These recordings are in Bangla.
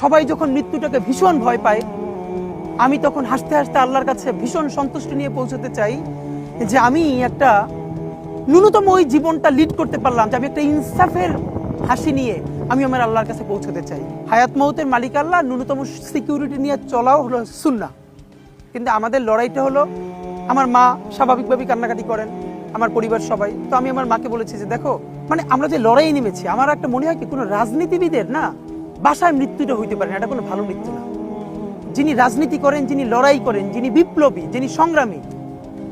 সবাই যখন মৃত্যুটাকে ভীষণ ভয় পায়, আমি তখন হাসতে হাসতে আল্লাহর কাছে ভীষণ সন্তুষ্টি নিয়ে পৌঁছতে চাই যে আমি একটা ন্যূনতম ওই জীবনটা লিড করতে পারলাম, যে আমি একটা ইনসাফের হাসি নিয়ে আমি আমার আল্লাহর কাছে পৌঁছতে চাই। হায়াত মৌতের মালিক আল্লাহ, ন্যূনতম সিকিউরিটি নিয়ে চলাও হলো সুন্নাহ। কিন্তু আমাদের লড়াইটা হলো, আমার মা স্বাভাবিকভাবেই কান্নাকাটি করেন, আমার পরিবার সবাই। তো আমি আমার মাকে বলেছি যে দেখো, মানে আমরা যে লড়াই নেমেছি, আমার একটা মনে হয় কি কোনো রাজনীতিবিদের না বাসায় মৃত্যুটা হইতে পারে না, এটা কোনো ভালো মৃত্যু না। যিনি রাজনীতি করেন, যিনি লড়াই করেন, যিনি বিপ্লবী, যিনি সংগ্রামী,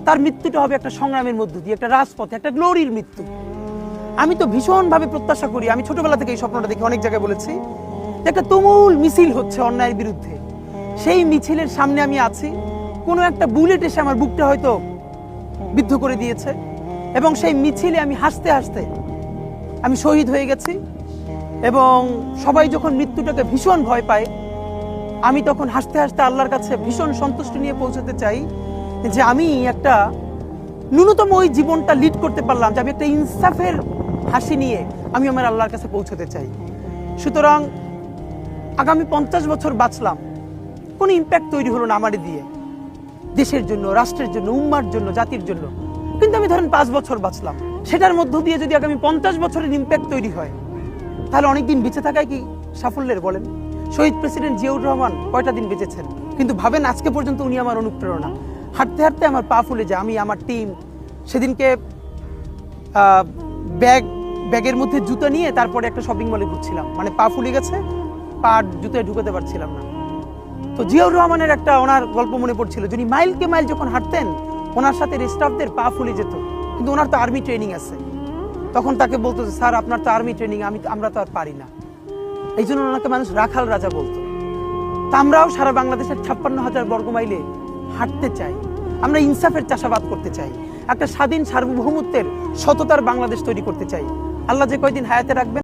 তার মৃত্যুটা হবে একটা সংগ্রামের মধ্য দিয়ে, একটা রাজপথে, একটা গ্লোরির মৃত্যু। আমি তো ভীষণভাবে প্রত্যাশা করি, আমি ছোটবেলা থেকে এই স্বপ্নটা দেখি, অনেক জায়গায় বলেছি যে একটা তুমুল মিছিল হচ্ছে অন্যায়ের বিরুদ্ধে, সেই মিছিলের সামনে আমি আছি, কোনো একটা বুলেট এসে আমার বুকটা হয়তো বিদ্ধ করে দিয়েছে, এবং সেই মিছিলে আমি হাসতে হাসতে আমি শহীদ হয়ে গেছি। এবং সবাই যখন মৃত্যুটাকে ভীষণ ভয় পায়, আমি তখন হাসতে হাসতে আল্লাহর কাছে ভীষণ সন্তুষ্টি নিয়ে পৌঁছতে চাই যে আমি একটা ন্যূনতম ওই জীবনটা লিড করতে পারলাম, যে আমি একটা ইনসাফের হাসি নিয়ে আমি আমার আল্লাহর কাছে পৌঁছতে চাই। সুতরাং আগামী 50 বছর বাঁচলাম, কোনো ইম্প্যাক্ট তৈরি হলো না আমারে দিয়ে, দেশের জন্য, রাষ্ট্রের জন্য, উম্মার জন্য, জাতির জন্য। কিন্তু আমি ধরেন 5 বছর বাঁচলাম, সেটার মধ্য দিয়ে যদি আগামী 50 বছরের ইম্প্যাক্ট তৈরি হয়, তাহলে অনেকদিন বেঁচে থাকায় কি সাফল্যের বলেন? শহীদ প্রেসিডেন্ট জিয়াউর রহমান কয়টা দিন বেঁচেছেন, কিন্তু ভাবেন আজকে পর্যন্ত উনি আমার অনুপ্রেরণা। হাঁটতে হাঁটতে আমার পা ফুলে যায়। আমি আমার টিম সেদিনকে ব্যাগের মধ্যে জুতো নিয়ে তারপরে একটা শপিং মলে ঘুরছিলাম, মানে পা ফুলে গেছে, পা জুতোয় ঢুকাতে পারছিলাম না। তো জিয়াউর রহমানের একটা ওনার গল্প মনে পড়ছিল, যিনি মাইলকে মাইল যখন হাঁটতেন, ওনার সাথে স্টাফদের পা ফুলে যেত, কিন্তু ওনার তো আর্মি ট্রেনিং আছে। তখন তাকে বলতো যে স্যার আপনার তো আর্মি ট্রেনিং, আমরা তো আর পারি না। এই জন্য ওনাকে মানুষ রাখাল রাজা বলতো। তা আমরাও সারা বাংলাদেশের 56,000 বর্গমাইলে হাঁটতে চাই, আমরা ইনসাফের চাষাবাদ করতে চাই, একটা স্বাধীন সার্বভৌমত্বের সততার বাংলাদেশ তৈরি করতে চাই। আল্লাহ যে কয়দিন হায়াতে রাখবেন